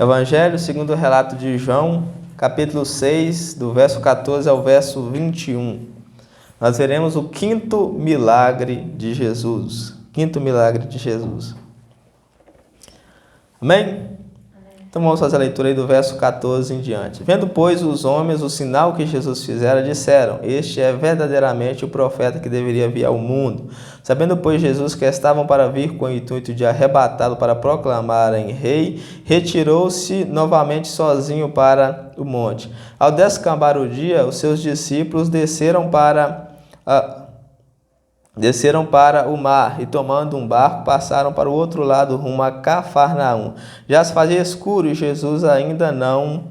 Evangelho segundo o relato de João, capítulo 6, do verso 14 ao verso 21. Nós veremos o quinto milagre de Jesus. Quinto milagre de Jesus. Amém? Então vamos fazer a leitura aí do verso 14 em diante. Vendo, pois, os homens o sinal que Jesus fizera, disseram: Este é verdadeiramente o profeta que deveria vir ao mundo. Sabendo, pois, Jesus que estavam para vir com o intuito de arrebatá-lo para proclamarem rei, retirou-se novamente sozinho para o monte. Ao descambar o dia, os seus discípulos desceram para o mar e, tomando um barco, passaram para o outro lado, rumo a Cafarnaum. Já se fazia escuro e Jesus ainda não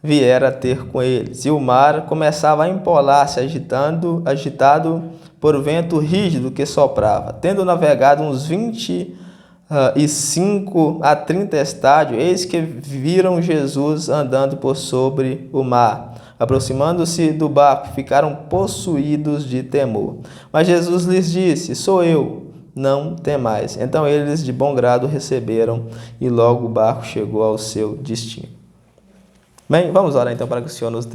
viera ter com eles. E o mar começava a empolar-se, agitado por vento rígido que soprava. Tendo navegado uns 25 a 30 estádios, eis que viram Jesus andando por sobre o mar. Aproximando-se do barco, ficaram possuídos de temor. Mas Jesus lhes disse: Sou eu, não temais. Então eles de bom grado receberam, e logo o barco chegou ao seu destino. Bem, vamos orar então para que o Senhor nos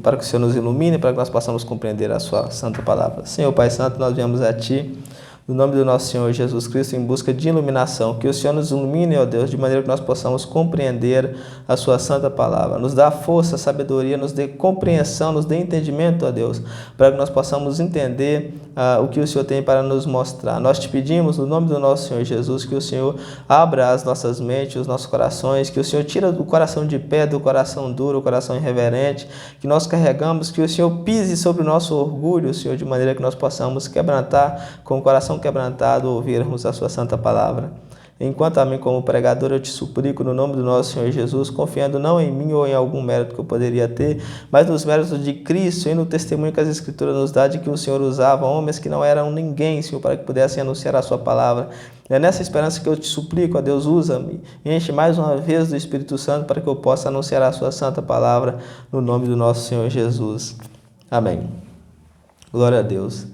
para que o Senhor nos ilumine, para que nós possamos compreender a sua santa palavra. Senhor Pai Santo, nós viemos a Ti, no nome do nosso Senhor Jesus Cristo, em busca de iluminação. Que o Senhor nos ilumine, ó Deus, de maneira que nós possamos compreender a sua santa palavra. Nos dá força, sabedoria, nos dê compreensão, nos dê entendimento, ó Deus, para que nós possamos entender o que o Senhor tem para nos mostrar. Nós te pedimos, no nome do nosso Senhor Jesus, que o Senhor abra as nossas mentes, os nossos corações, que o Senhor tira do coração de pedra, do coração duro, o coração irreverente, que nós carregamos, que o Senhor pise sobre o nosso orgulho, Senhor, de maneira que nós possamos quebrantar com o coração quebrantado, ouvirmos a sua santa palavra. Enquanto a mim, como pregador, eu te suplico no nome do nosso Senhor Jesus, confiando não em mim ou em algum mérito que eu poderia ter, mas nos méritos de Cristo e no testemunho que as Escrituras nos dão de que o Senhor usava homens que não eram ninguém, Senhor, para que pudessem anunciar a sua palavra. É nessa esperança que eu te suplico, ó Deus, usa-me e enche mais uma vez do Espírito Santo para que eu possa anunciar a sua santa palavra no nome do nosso Senhor Jesus. Amém. Glória a Deus.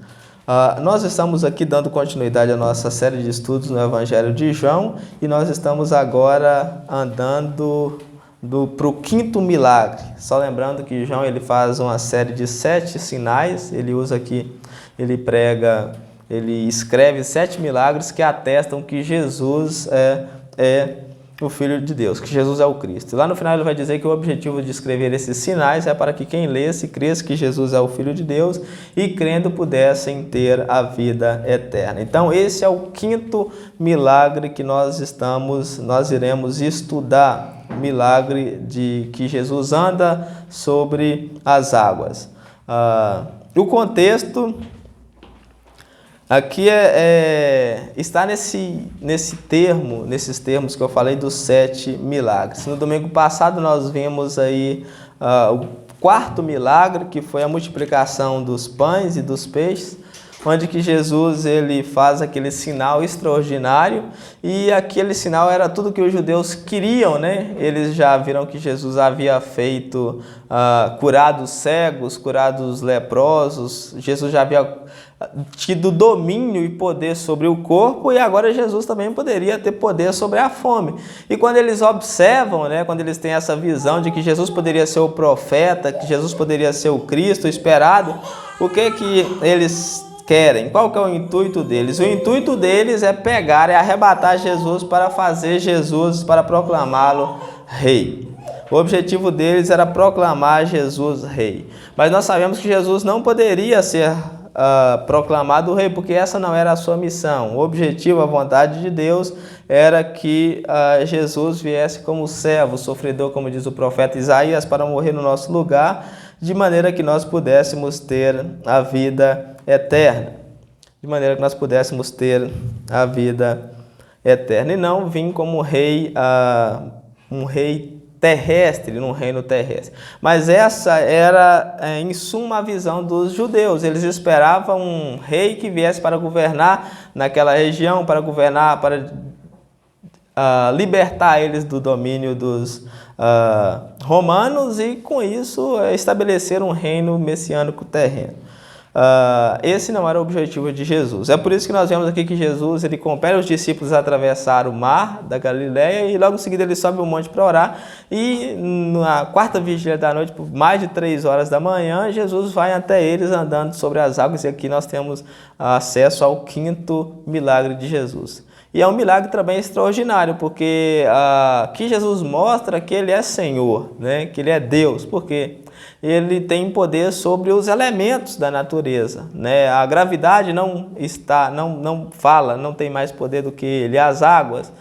Nós estamos aqui dando continuidade à nossa série de estudos no Evangelho de João e nós estamos agora andando para o quinto milagre. Só lembrando que João ele faz uma série de 7 sinais, ele escreve 7 milagres que atestam que Jesus é o Filho de Deus, que Jesus é o Cristo. Lá no final ele vai dizer que o objetivo de escrever esses sinais é para que quem lesse cresse que Jesus é o Filho de Deus e crendo pudessem ter a vida eterna. Então esse é o quinto milagre que nós iremos estudar, o milagre de que Jesus anda sobre as águas. O contexto aqui está nesses termos que eu falei dos 7 milagres. No domingo passado nós vimos aí o quarto milagre, que foi a multiplicação dos pães e dos peixes, onde que Jesus ele faz aquele sinal extraordinário, e aquele sinal era tudo que os judeus queriam, né? Eles já viram que Jesus havia feito curado cegos, curado os leprosos, Jesus já havia tido domínio e poder sobre o corpo, e agora Jesus também poderia ter poder sobre a fome. E quando eles observam, né, quando eles têm essa visão de que Jesus poderia ser o profeta, que Jesus poderia ser o Cristo esperado, o que eles querem? Qual que é o intuito deles? O intuito deles é pegar e arrebatar Jesus para fazer Jesus, para proclamá-lo rei. O objetivo deles era proclamar Jesus rei. Mas nós sabemos que Jesus não poderia ser proclamado rei, porque essa não era a sua missão. O objetivo, a vontade de Deus era que Jesus viesse como servo, sofredor, como diz o profeta Isaías, para morrer no nosso lugar, de maneira que nós pudéssemos ter a vida eterna. De maneira que nós pudéssemos ter a vida eterna. E não vir como rei, um rei terrestre, num reino terrestre. Mas essa era, em suma, a visão dos judeus. Eles esperavam um rei que viesse para governar naquela região, para governar, para libertar eles do domínio dos romanos e, com isso, estabelecer um reino messiânico terreno. Esse não era o objetivo de Jesus. É por isso que nós vemos aqui que Jesus ele compele os discípulos a atravessar o mar da Galileia e logo em seguida ele sobe o monte para orar. E na quarta vigília da noite, por mais de 3 horas da manhã, Jesus vai até eles andando sobre as águas. E aqui nós temos acesso ao 5º milagre de Jesus. E é um milagre também extraordinário, porque aqui Jesus mostra que ele é Senhor, né? Que ele é Deus, porque ele tem poder sobre os elementos da natureza, né? A gravidade não fala, não tem mais poder do que ele. As águas,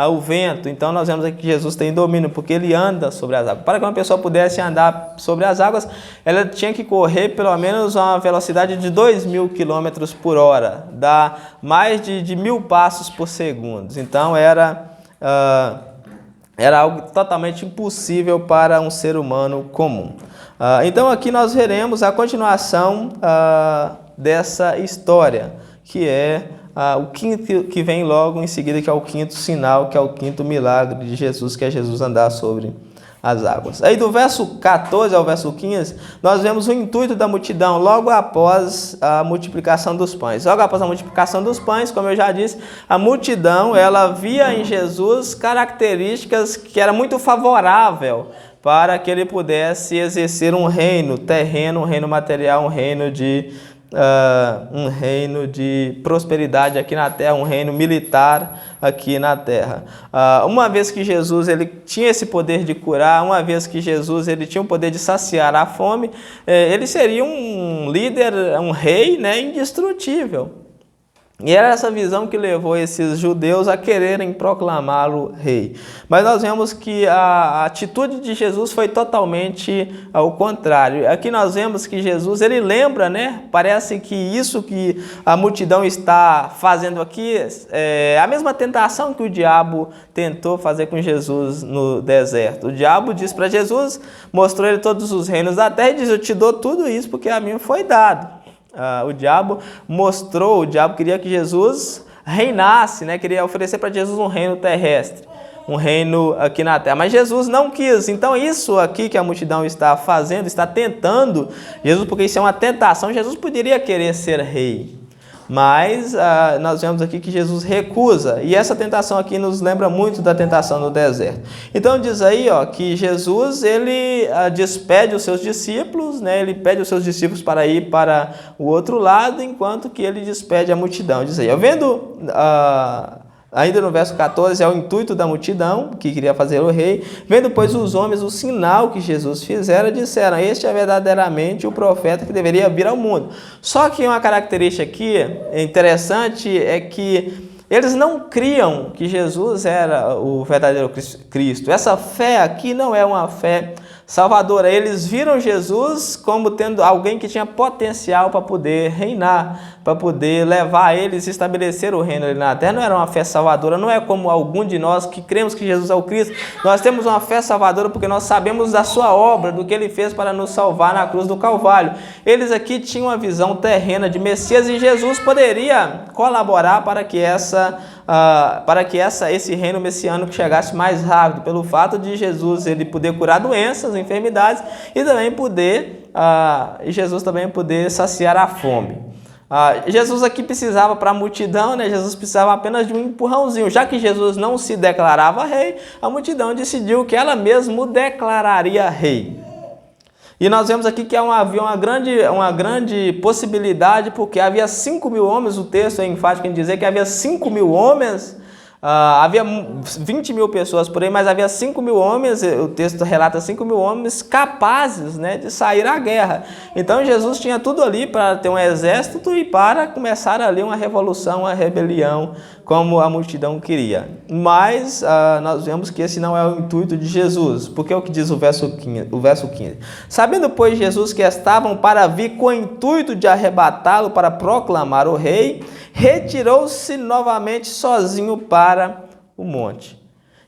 o vento. Então nós vemos aqui que Jesus tem domínio, porque ele anda sobre as águas. Para que uma pessoa pudesse andar sobre as águas, ela tinha que correr pelo menos a uma velocidade de 2.000 km por hora, dá mais de 1.000 passos por segundo. Então era algo totalmente impossível para um ser humano comum. Então aqui nós veremos a continuação dessa história, que é o quinto que vem logo em seguida, que é o 5º sinal, que é o 5º milagre de Jesus, que é Jesus andar sobre as águas. Aí do verso 14 ao verso 15, nós vemos o intuito da multidão logo após a multiplicação dos pães. Logo após a multiplicação dos pães, como eu já disse, a multidão ela via em Jesus características que era muito favorável para que ele pudesse exercer um reino terreno, um reino material, um reino de prosperidade aqui na terra, um reino militar aqui na terra. Uma vez que Jesus ele tinha esse poder de curar, uma vez que Jesus ele tinha o poder de saciar a fome, ele seria um líder, um rei, né, indestrutível. E era essa visão que levou esses judeus a quererem proclamá-lo rei. Mas nós vemos que a atitude de Jesus foi totalmente ao contrário. Aqui nós vemos que Jesus, ele lembra, né? Parece que isso que a multidão está fazendo aqui é a mesma tentação que o diabo tentou fazer com Jesus no deserto. O diabo disse para Jesus, mostrou ele todos os reinos da terra e diz: eu te dou tudo isso porque a mim foi dado. O diabo queria que Jesus reinasse, né? Queria oferecer para Jesus um reino terrestre, um reino aqui na terra. Mas Jesus não quis. Então isso aqui que a multidão está fazendo, está tentando Jesus, porque isso é uma tentação. Jesus poderia querer ser rei, mas nós vemos aqui que Jesus recusa. E essa tentação aqui nos lembra muito da tentação no deserto. Então diz aí que Jesus ele despede os seus discípulos, né? Ele pede os seus discípulos para ir para o outro lado, enquanto que ele despede a multidão. Diz aí, vendo... Ainda no verso 14, é o intuito da multidão, que queria fazer o rei. Vendo, pois, os homens o sinal que Jesus fizera, disseram: este é verdadeiramente o profeta que deveria vir ao mundo. Só que uma característica aqui interessante é que eles não criam que Jesus era o verdadeiro Cristo. Essa fé aqui não é uma fé salvadora. Eles viram Jesus como tendo alguém que tinha potencial para poder reinar, para poder levar eles e estabelecer o reino ali na terra. Não era uma fé salvadora, não é como algum de nós que cremos que Jesus é o Cristo. Nós temos uma fé salvadora porque nós sabemos da sua obra, do que ele fez para nos salvar na cruz do Calvário. Eles aqui tinham uma visão terrena de Messias e Jesus poderia colaborar para que esse reino messiânico chegasse mais rápido, pelo fato de Jesus ele poder curar doenças, enfermidades e também Jesus também poder saciar a fome. Jesus aqui precisava para a multidão, né? Jesus precisava apenas de um empurrãozinho. Já que Jesus não se declarava rei, a multidão decidiu que ela mesma o declararia rei. E nós vemos aqui que havia uma grande possibilidade, porque havia 5.000 homens, o texto é enfático em dizer que havia 5.000 homens, havia 20.000 pessoas por aí, mas havia 5.000 homens, o texto relata 5.000 homens capazes, né, de sair à guerra. Então Jesus tinha tudo ali para ter um exército e para começar ali uma revolução, uma rebelião, como a multidão queria. Mas nós vemos que esse não é o intuito de Jesus, porque é o que diz o verso 15. Sabendo, pois, Jesus que estavam para vir com o intuito de arrebatá-lo para proclamar o rei, retirou-se novamente sozinho para o monte.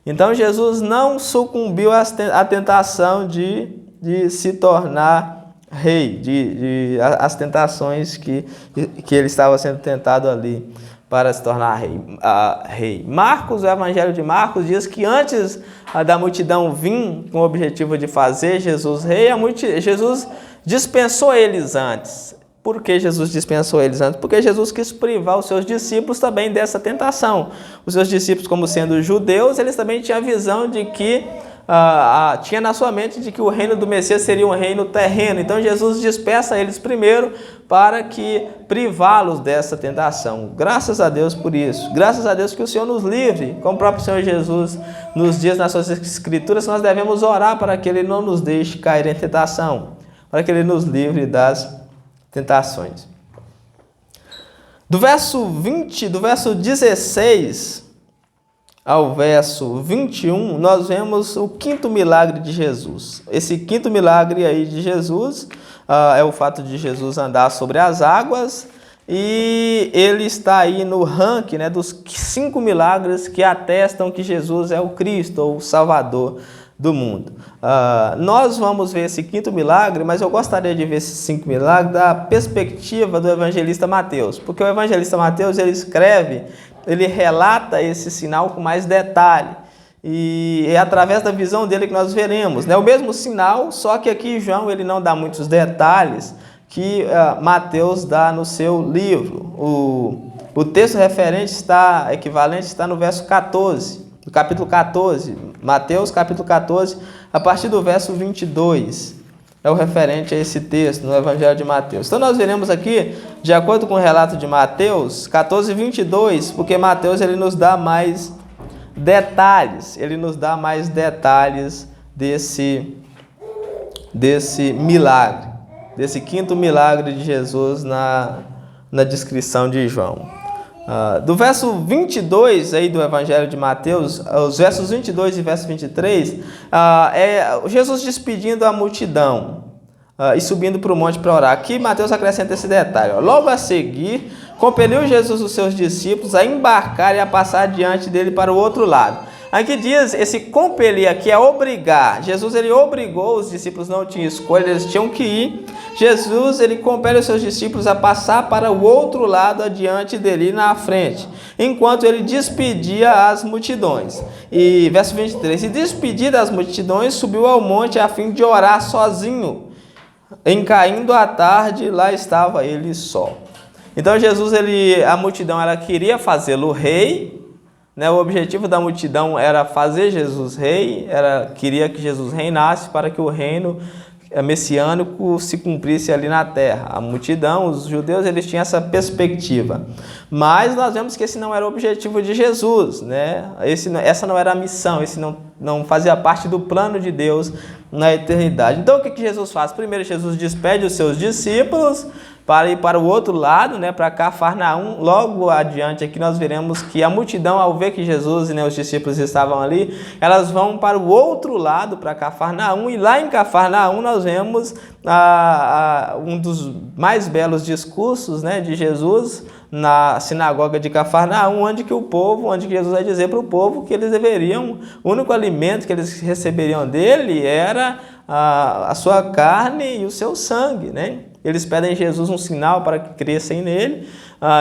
Então Jesus não sucumbiu à tentação de se tornar rei, as tentações que ele estava sendo tentado ali para se tornar rei. Marcos, o Evangelho de Marcos, diz que antes da multidão vir com o objetivo de fazer Jesus rei, Jesus dispensou eles antes. Por que Jesus dispensou eles antes? Porque Jesus quis privar os seus discípulos também dessa tentação. Os seus discípulos, como sendo judeus, eles também tinham a visão de que tinha na sua mente de que o reino do Messias seria um reino terreno. Então Jesus dispersa eles primeiro para que privá-los dessa tentação. Graças a Deus por isso. Graças a Deus que o Senhor nos livre, como o próprio Senhor Jesus nos diz nas suas escrituras, nós devemos orar para que Ele não nos deixe cair em tentação, para que Ele nos livre das tentações. Do verso 16 ao verso 21, nós vemos o quinto milagre de Jesus. Esse quinto milagre aí de Jesus é o fato de Jesus andar sobre as águas, e ele está aí no ranking, né, dos 5 milagres que atestam que Jesus é o Cristo, ou o Salvador do mundo. Nós vamos ver esse quinto milagre, mas eu gostaria de ver esses 5 milagres da perspectiva do evangelista Mateus, porque o evangelista Mateus ele relata esse sinal com mais detalhe, e é através da visão dele que nós veremos, né? O mesmo sinal, só que aqui João ele não dá muitos detalhes que Mateus dá no seu livro. O texto equivalente está no verso 14, do capítulo 14, Mateus capítulo 14, a partir do verso 22. É o referente a esse texto no Evangelho de Mateus. Então nós veremos aqui, de acordo com o relato de Mateus, 14, 22, porque Mateus ele nos dá mais detalhes, desse milagre, desse quinto milagre de Jesus na descrição de João. Do verso 22 aí do Evangelho de Mateus, os versos 22 e verso 23, Jesus despedindo a multidão e subindo para o monte para orar. Aqui Mateus acrescenta esse detalhe. Logo a seguir, compeliu Jesus os seus discípulos a embarcar e a passar diante dele para o outro lado. Aqui diz, esse compelir aqui é obrigar. Jesus ele obrigou, os discípulos não tinham escolha, eles tinham que ir. Jesus ele compele os seus discípulos a passar para o outro lado adiante dele, na frente, enquanto ele despedia as multidões. E verso 23, e despedido das multidões, subiu ao monte a fim de orar sozinho. Em caindo a tarde, lá estava ele só. Então Jesus, a multidão ela queria fazê-lo rei, né? O objetivo da multidão era fazer Jesus rei, queria que Jesus reinasse para que o reino messiânico se cumprisse ali na terra. A multidão, os judeus, eles tinham essa perspectiva. Mas nós vemos que esse não era o objetivo de Jesus, né? Essa não era a missão, esse não fazia parte do plano de Deus na eternidade. Então o que Jesus faz? Primeiro Jesus despede os seus discípulos para ir para o outro lado, né, para Cafarnaum. Logo adiante aqui nós veremos que a multidão, ao ver que Jesus e os discípulos estavam ali, elas vão para o outro lado, para Cafarnaum, e lá em Cafarnaum nós vemos um dos mais belos discursos, né, de Jesus na sinagoga de Cafarnaum, onde Jesus vai dizer para o povo que eles deveriam, o único alimento que eles receberiam dele era a sua carne e o seu sangue, né? Eles pedem a Jesus um sinal para que crescem nele,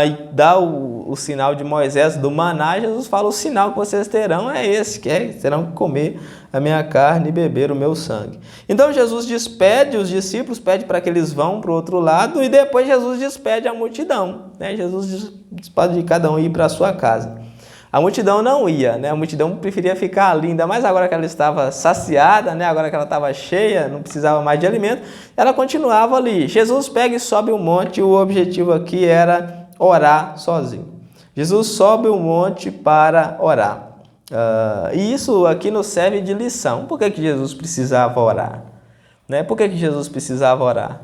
e dá o sinal de Moisés do maná. Jesus fala, o sinal que vocês terão é esse, terão que comer a minha carne e beber o meu sangue. Então Jesus despede os discípulos, pede para que eles vão para o outro lado, e depois Jesus despede a multidão, né? Jesus despede cada um ir para a sua casa. A multidão não ia, né? A multidão preferia ficar ali, ainda mais agora que ela estava saciada, né? Agora que ela estava cheia, não precisava mais de alimento, ela continuava ali. Jesus pega e sobe o monte, e o objetivo aqui era orar sozinho. Jesus sobe o monte para orar. E isso aqui nos serve de lição. Por que Jesus precisava orar? Né? Por que Jesus precisava orar?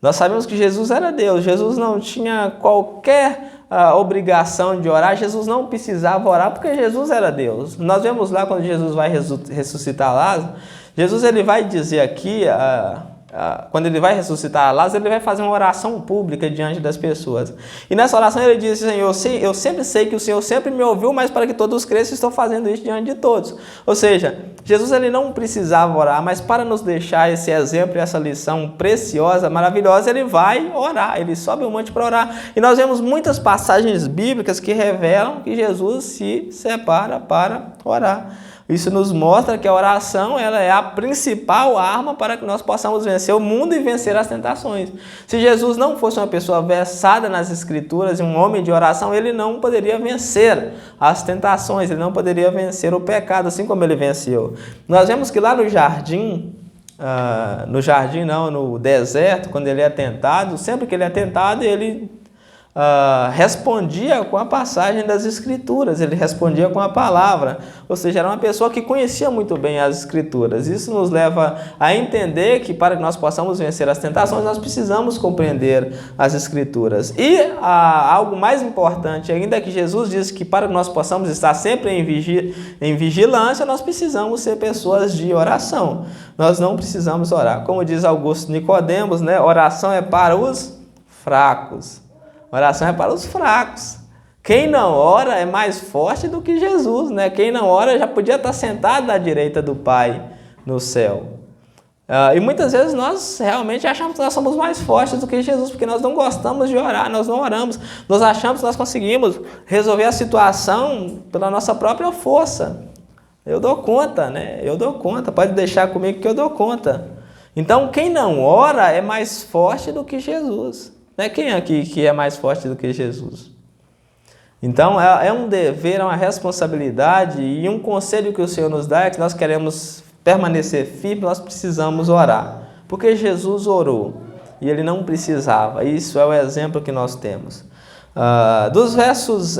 Nós sabemos que Jesus era Deus, Jesus não tinha qualquer obrigação de orar, Jesus não precisava orar porque Jesus era Deus. Nós vemos lá quando Jesus vai ressuscitar Lázaro, Jesus ele vai dizer aqui, quando ele vai ressuscitar Lázaro, ele vai fazer uma oração pública diante das pessoas. E nessa oração ele diz, Senhor, eu sempre sei que o Senhor sempre me ouviu, mas para que todos cresçam, estou fazendo isso diante de todos. Ou seja, Jesus ele não precisava orar, mas para nos deixar esse exemplo e essa lição preciosa, maravilhosa, ele vai orar, ele sobe o monte para orar. E nós vemos muitas passagens bíblicas que revelam que Jesus se separa para orar. Isso nos mostra que a oração ela é a principal arma para que nós possamos vencer o mundo e vencer as tentações. Se Jesus não fosse uma pessoa versada nas Escrituras e um homem de oração, ele não poderia vencer as tentações, ele não poderia vencer o pecado, assim como ele venceu. Nós vemos que lá no jardim, no deserto, quando ele é tentado, sempre que ele é tentado, ele respondia com a passagem das Escrituras, ele respondia com a palavra, ou seja, era uma pessoa que conhecia muito bem as Escrituras. Isso nos leva a entender que para que nós possamos vencer as tentações, nós precisamos compreender as Escrituras. E algo mais importante ainda é que Jesus disse que para que nós possamos estar sempre em vigilância, nós precisamos ser pessoas de oração. Nós não precisamos orar. Como diz Augusto Nicodemos, né? Oração é para os fracos. Oração é para os fracos. Quem não ora é mais forte do que Jesus, né? Quem não ora já podia estar sentado à direita do Pai no céu. E muitas vezes nós realmente achamos que nós somos mais fortes do que Jesus, porque nós não gostamos de orar, nós não oramos. Nós achamos que nós conseguimos resolver a situação pela nossa própria força. Eu dou conta, né? Eu dou conta, pode deixar comigo que eu dou conta. Então, quem não ora é mais forte do que Jesus. Quem aqui que é mais forte do que Jesus? Então, é um dever, é uma responsabilidade e um conselho que o Senhor nos dá é que nós queremos permanecer firmes, nós precisamos orar. Porque Jesus orou e ele não precisava. Isso é o exemplo que nós temos. Dos versos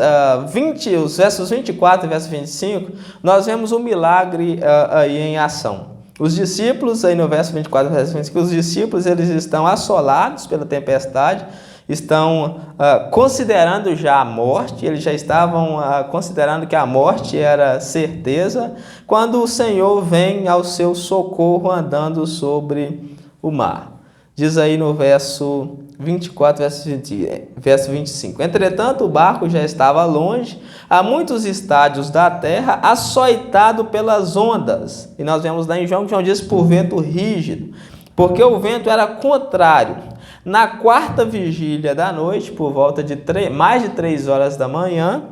24 e verso 25, nós vemos um milagre aí em ação. Os discípulos, aí no verso 24 e verso 25, os discípulos eles estão assolados pela tempestade, estão considerando já a morte, eles já estavam considerando que a morte era certeza, quando o Senhor vem ao seu socorro andando sobre o mar. Diz aí no verso 24, verso 25. Entretanto, o barco já estava longe, a muitos estádios da terra, açoitado pelas ondas. E nós vemos lá em João que João diz por vento rígido, porque o vento era contrário. Na quarta vigília da noite, por volta de mais de 3 horas da manhã,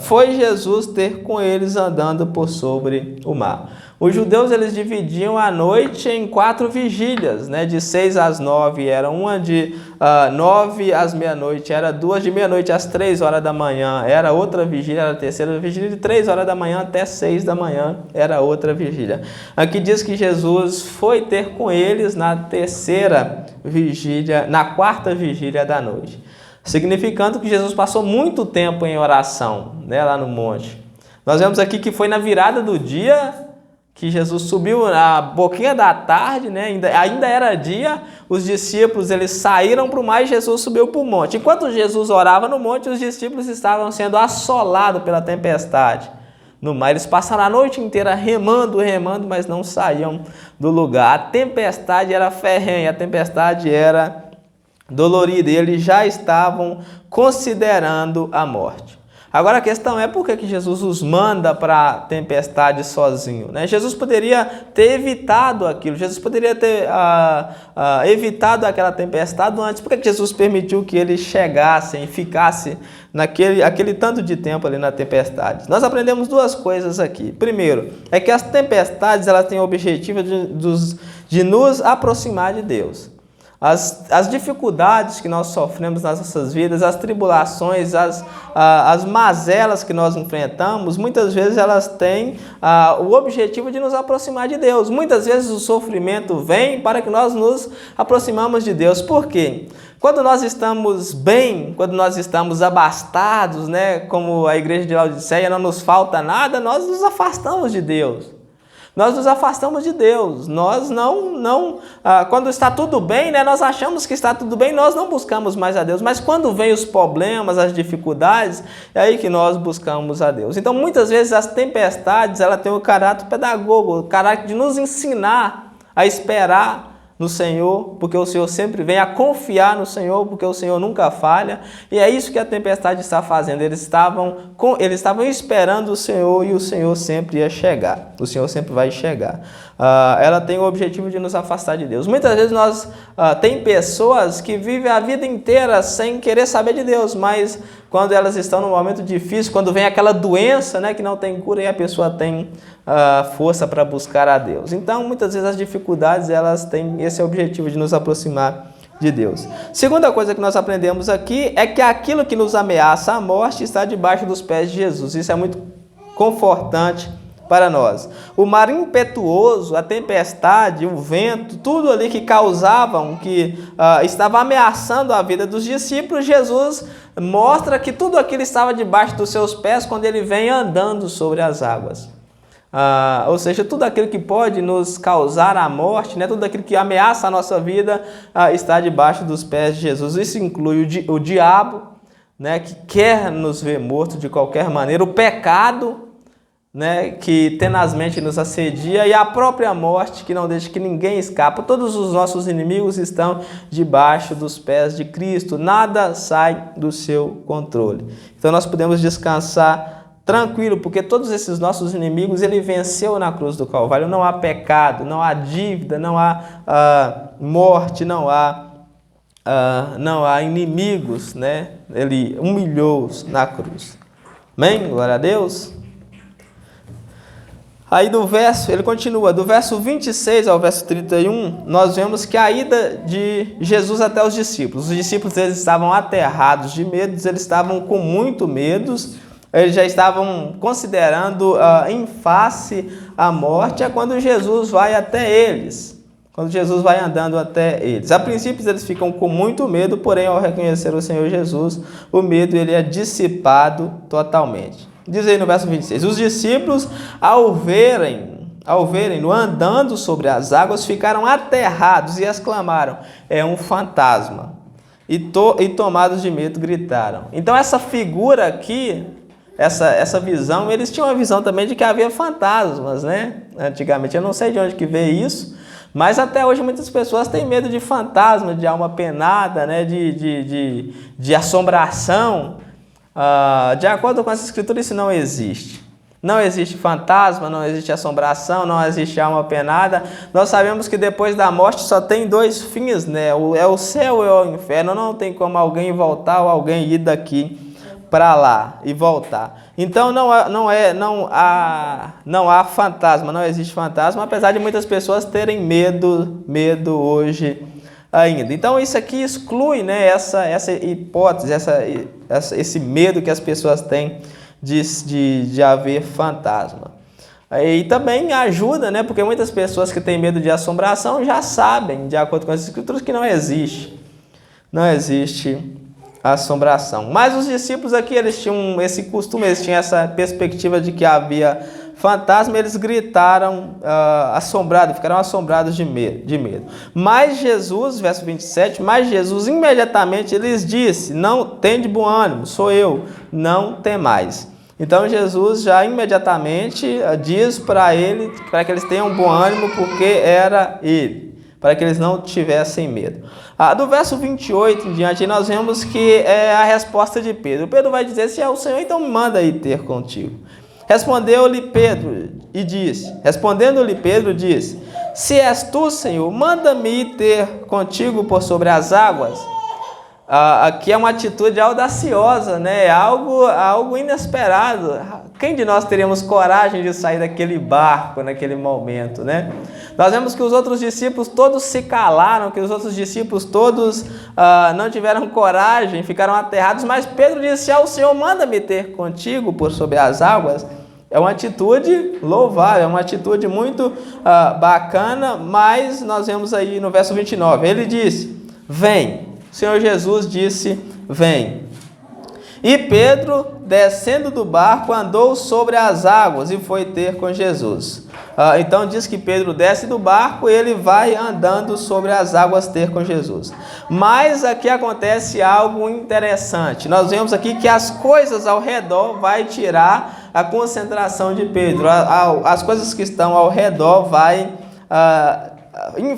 foi Jesus ter com eles andando por sobre o mar. Os judeus eles dividiam a noite em 4 vigílias, né? De 6 às 9 era uma, de 9 às meia-noite era 2, de meia-noite às 3 horas da manhã era outra vigília, era a terceira vigília, de 3 horas da manhã até 6 da manhã era outra vigília. Aqui diz que Jesus foi ter com eles na terceira vigília, na quarta vigília da noite, significando que Jesus passou muito tempo em oração, né, lá no monte. Nós vemos aqui que foi na virada do dia que Jesus subiu na boquinha da tarde, né, ainda era dia, os discípulos eles saíram para o mar e Jesus subiu para o monte. Enquanto Jesus orava no monte, os discípulos estavam sendo assolados pela tempestade no mar. Eles passaram a noite inteira remando, mas não saíam do lugar. A tempestade era ferrenha, a tempestade era dolorida e eles já estavam considerando a morte. Agora a questão é por que Jesus os manda para a tempestade sozinho, né? Jesus poderia ter evitado aquilo, Jesus poderia ter evitado aquela tempestade antes. Por que Jesus permitiu que eles chegassem e ficassem aquele tanto de tempo ali na tempestade? Nós aprendemos 2 coisas aqui. Primeiro, é que as tempestades elas têm o objetivo de nos aproximar de Deus. As dificuldades que nós sofremos nas nossas vidas, as tribulações, as mazelas que nós enfrentamos, muitas vezes elas têm o objetivo de nos aproximar de Deus. Muitas vezes o sofrimento vem para que nós nos aproximamos de Deus. Por quê? Quando nós estamos bem, quando nós estamos abastados, né, como a igreja de Laodiceia, não nos falta nada, nós nos afastamos de Deus. Nós nos afastamos de Deus, nós quando está tudo bem, né, nós achamos que está tudo bem, nós não buscamos mais a Deus, mas quando vem os problemas, as dificuldades, é aí que nós buscamos a Deus. Então, muitas vezes as tempestades, ela tem o caráter pedagogo, o caráter de nos ensinar a esperar no Senhor, porque o Senhor sempre vem, a confiar no Senhor, porque o Senhor nunca falha, e é isso que a tempestade está fazendo. Eles estavam esperando o Senhor e o Senhor sempre ia chegar, o Senhor sempre vai chegar. Ela tem o objetivo de nos afastar de Deus. Muitas vezes tem pessoas que vivem a vida inteira sem querer saber de Deus, mas quando elas estão num momento difícil, quando vem aquela doença, né, que não tem cura e a pessoa tem força para buscar a Deus. Então, muitas vezes as dificuldades, elas têm esse objetivo de nos aproximar de Deus. Segunda coisa que nós aprendemos aqui é que aquilo que nos ameaça a morte está debaixo dos pés de Jesus. Isso é muito confortante para nós. O mar impetuoso, a tempestade, o vento, tudo ali que causavam, que estava ameaçando a vida dos discípulos, Jesus mostra que tudo aquilo estava debaixo dos seus pés quando ele vem andando sobre as águas. Ou seja, tudo aquilo que pode nos causar a morte, né, tudo aquilo que ameaça a nossa vida, está debaixo dos pés de Jesus. Isso inclui o diabo, né, que quer nos ver mortos de qualquer maneira, o pecado, né, que tenazmente nos assedia, e a própria morte, que não deixa que ninguém escapa. Todos os nossos inimigos estão debaixo dos pés de Cristo. Nada sai do seu controle. Então nós podemos descansar tranquilo, porque todos esses nossos inimigos ele venceu na cruz do Calvário. Não há pecado, não há dívida, não há morte, não há inimigos, né? Ele humilhou-os na cruz. Amém? Glória a Deus. Aí ele continua, do verso 26 ao verso 31, nós vemos que a ida de Jesus até os discípulos. Os discípulos eles estavam aterrados de medo, eles estavam com muito medo. Eles já estavam considerando em face a morte, é quando Jesus vai até eles, quando Jesus vai andando até eles. A princípio eles ficam com muito medo, porém ao reconhecer o Senhor Jesus, o medo ele é dissipado totalmente. Diz aí no verso 26, os discípulos ao verem-no andando sobre as águas, ficaram aterrados e exclamaram, é um fantasma. E tomados de medo gritaram. Então essa figura aqui, essa visão, eles tinham uma visão também de que havia fantasmas, né? Antigamente, eu não sei de onde que veio isso, mas até hoje muitas pessoas têm medo de fantasma, de alma penada, né? de assombração. De acordo com as escrituras, isso não existe. Não existe fantasma, não existe assombração, não existe alma penada. Nós sabemos que depois da morte só tem dois fins, né? É o céu e o inferno. Não tem como alguém voltar ou alguém ir daqui para lá e voltar. Então não há fantasma, não existe fantasma, apesar de muitas pessoas terem medo hoje ainda. Então isso aqui exclui, né, essa hipótese, esse medo que as pessoas têm de haver fantasma. E também ajuda, né, porque muitas pessoas que têm medo de assombração já sabem, de acordo com as escrituras, que não existe assombração. Mas os discípulos aqui, eles tinham esse costume, eles tinham essa perspectiva de que havia fantasma, eles gritaram assombrados, ficaram assombrados de medo. Mas Jesus, verso 27, mas Jesus imediatamente lhes disse, não tende bom ânimo, sou eu, não temais. Então Jesus já imediatamente diz para que eles tenham bom ânimo, porque era ele, para que eles não tivessem medo. Do verso 28 em diante, nós vemos que é a resposta de Pedro. Pedro vai dizer, se é o Senhor, então me manda ir ter contigo. Respondendo-lhe Pedro, disse, se és tu, Senhor, manda-me ir ter contigo por sobre as águas. Aqui é uma atitude audaciosa, né? Algo inesperado. Quem de nós teríamos coragem de sair daquele barco naquele momento, né? Nós vemos que os outros discípulos todos se calaram, que os outros discípulos todos não tiveram coragem, ficaram aterrados, mas Pedro disse, o Senhor manda-me ter contigo por sobre as águas. É uma atitude louvável, é uma atitude muito bacana, mas nós vemos aí no verso 29, ele disse, vem. O Senhor Jesus disse, vem. E Pedro, descendo do barco, andou sobre as águas e foi ter com Jesus. Então diz que Pedro desce do barco e ele vai andando sobre as águas ter com Jesus. Mas aqui acontece algo interessante. Nós vemos aqui que as coisas ao redor vai tirar a concentração de Pedro. As coisas que estão ao redor vai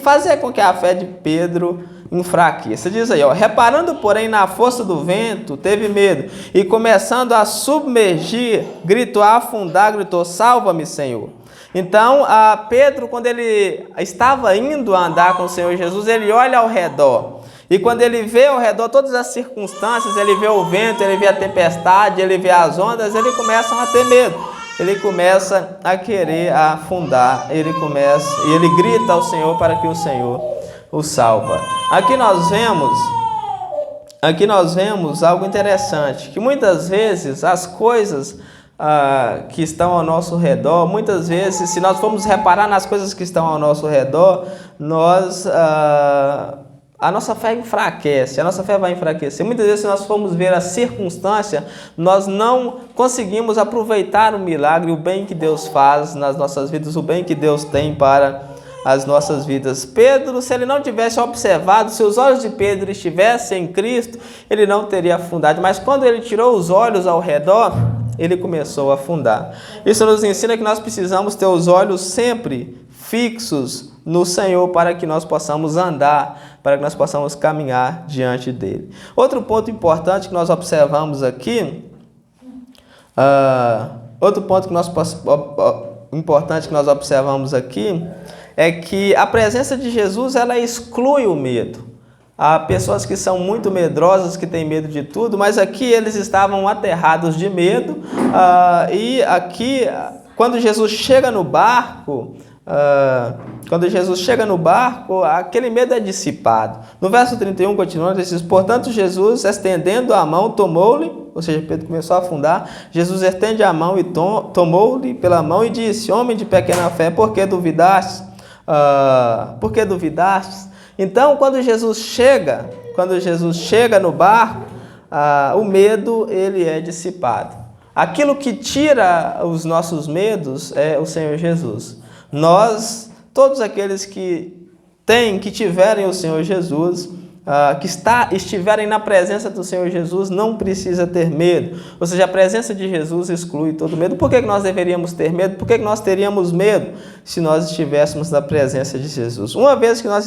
fazer com que a fé de Pedro enfraqueça. Diz aí, reparando, porém, na força do vento, teve medo, e começando a submergir, a afundar, gritou, salva-me, Senhor. Então, Pedro, quando ele estava indo andar com o Senhor Jesus, ele olha ao redor, E quando ele vê ao redor todas as circunstâncias, ele vê o vento, ele vê a tempestade, ele vê as ondas, ele começa a ter medo. Ele começa a querer afundar, ele grita ao Senhor para que o Senhor o salva. Aqui nós vemos algo interessante, que muitas vezes as coisas que estão ao nosso redor, muitas vezes, se nós formos reparar nas coisas que estão ao nosso redor, a nossa fé enfraquece, a nossa fé vai enfraquecer. Muitas vezes, se nós formos ver a circunstância, nós não conseguimos aproveitar o milagre, o bem que Deus faz nas nossas vidas, o bem que Deus tem para as nossas vidas. Pedro, se ele não tivesse observado, se os olhos de Pedro estivessem em Cristo, ele não teria afundado. Mas quando ele tirou os olhos ao redor, ele começou a afundar. Isso nos ensina que nós precisamos ter os olhos sempre fixos no Senhor para que nós possamos andar, para que nós possamos caminhar diante dele. Outro ponto importante que nós observamos aqui, é que a presença de Jesus, ela exclui o medo. Há pessoas que são muito medrosas, que têm medo de tudo, mas aqui eles estavam aterrados de medo, e aqui, quando Jesus chega no barco, aquele medo é dissipado. No verso 31 continua, diz: portanto Jesus, estendendo a mão, tomou-lhe, ou seja, Pedro começou a afundar, Jesus estende a mão e tomou-lhe pela mão e disse: homem de pequena fé, por que duvidastes? Então, quando Jesus chega no barco, o medo ele é dissipado. Aquilo que tira os nossos medos é o Senhor Jesus. Nós, todos aqueles que tiverem o Senhor Jesus, estiverem na presença do Senhor Jesus, não precisa ter medo. Ou seja, a presença de Jesus exclui todo medo. Por que nós deveríamos ter medo? Por que nós teríamos medo se nós estivéssemos na presença de Jesus? Uma vez que nós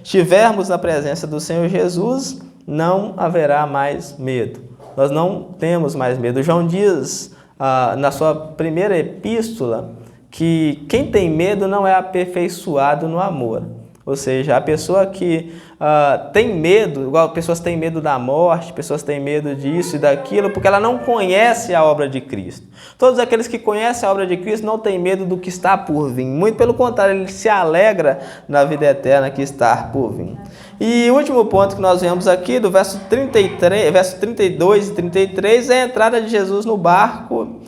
estivermos na presença do Senhor Jesus, não haverá mais medo. Nós não temos mais medo. João diz, na sua primeira epístola, que quem tem medo não é aperfeiçoado no amor. Ou seja, a pessoa que tem medo, igual pessoas têm medo da morte, pessoas têm medo disso e daquilo, porque ela não conhece a obra de Cristo. Todos aqueles que conhecem a obra de Cristo não têm medo do que está por vir. Muito pelo contrário, ele se alegra na vida eterna que está por vir. E o último ponto que nós vemos aqui, do verso 32 e 33, é a entrada de Jesus no barco,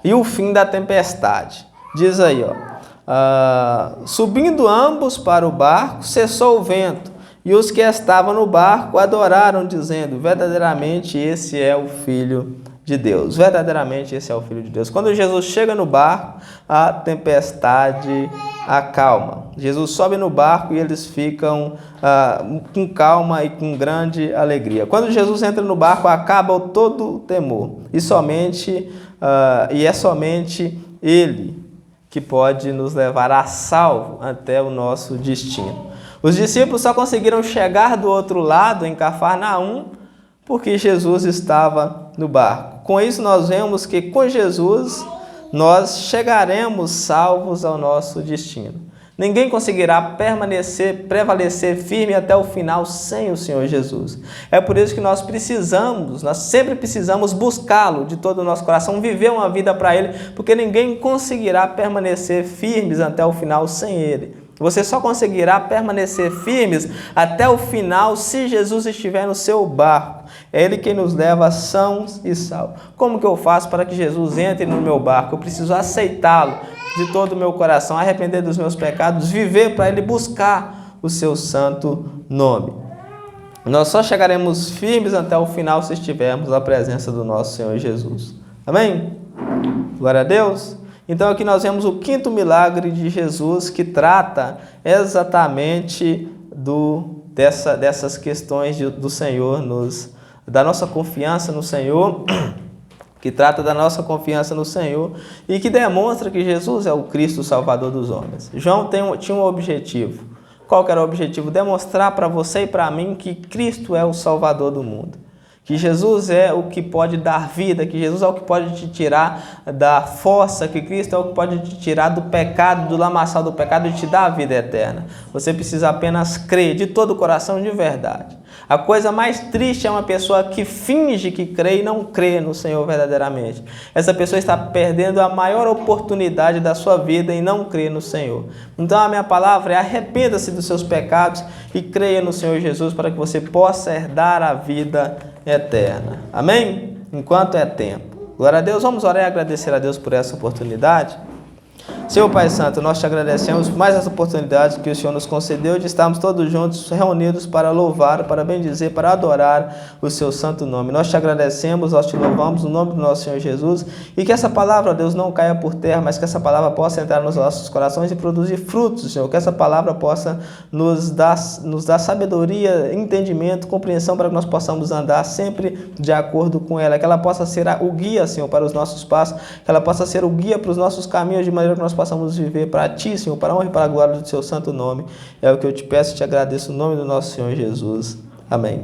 e o fim da tempestade. Diz aí, subindo ambos para o barco, cessou o vento, e os que estavam no barco adoraram, dizendo: verdadeiramente esse é o Filho de Deus. Verdadeiramente esse é o Filho de Deus. Quando Jesus chega no barco, a tempestade acalma. Jesus sobe no barco e eles ficam com calma e com grande alegria. Quando Jesus entra no barco, acaba todo o temor. E é somente Ele que pode nos levar a salvo até o nosso destino. Os discípulos só conseguiram chegar do outro lado, em Cafarnaum, porque Jesus estava no barco. Com isso, nós vemos que com Jesus nós chegaremos salvos ao nosso destino. Ninguém conseguirá prevalecer firme até o final sem o Senhor Jesus. É por isso que nós sempre precisamos buscá-lo de todo o nosso coração, viver uma vida para Ele, porque ninguém conseguirá permanecer firmes até o final sem Ele. Você só conseguirá permanecer firmes até o final se Jesus estiver no seu barco. É Ele quem nos leva sãos e salvos. Como que eu faço para que Jesus entre no meu barco? Eu preciso aceitá-lo de todo o meu coração, arrepender dos meus pecados, viver para Ele, buscar o seu santo nome. Nós só chegaremos firmes até o final se estivermos na presença do nosso Senhor Jesus. Amém? Glória a Deus. Então aqui nós vemos o quinto milagre de Jesus, que trata exatamente dessas questões do Senhor, da nossa confiança no Senhor, que trata da nossa confiança no Senhor e que demonstra que Jesus é o Cristo, o Salvador dos homens. João tinha um objetivo. Qual que era o objetivo? Demonstrar para você e para mim que Cristo é o Salvador do mundo. que Jesus é o que pode dar vida, que Jesus é o que pode te tirar da fossa, que Cristo é o que pode te tirar do pecado, do lamaçal do pecado e te dar a vida eterna. Você precisa apenas crer de todo o coração, de verdade. A coisa mais triste é uma pessoa que finge que crê e não crê no Senhor verdadeiramente. Essa pessoa está perdendo a maior oportunidade da sua vida em não crer no Senhor. Então a minha palavra é: arrependa-se dos seus pecados e creia no Senhor Jesus para que você possa herdar a vida eterna. Amém? Enquanto é tempo. Glória a Deus. Vamos orar e agradecer a Deus por essa oportunidade. Senhor Pai Santo, nós te agradecemos por mais essa oportunidade que o Senhor nos concedeu de estarmos todos juntos, reunidos para louvar, para bendizer, para adorar o seu santo nome. Nós te agradecemos, nós te louvamos no nome do nosso Senhor Jesus, e que essa palavra, Deus, não caia por terra, mas que essa palavra possa entrar nos nossos corações e produzir frutos, Senhor. Que essa palavra possa nos dar sabedoria, entendimento, compreensão para que nós possamos andar sempre de acordo com ela. Que ela possa ser o guia, Senhor, para os nossos passos, que ela possa ser o guia para os nossos caminhos, de maneira que nós possamos viver para Ti, Senhor, para a honra e para a glória do Seu santo nome. É o que eu te peço e te agradeço no nome do nosso Senhor Jesus. Amém.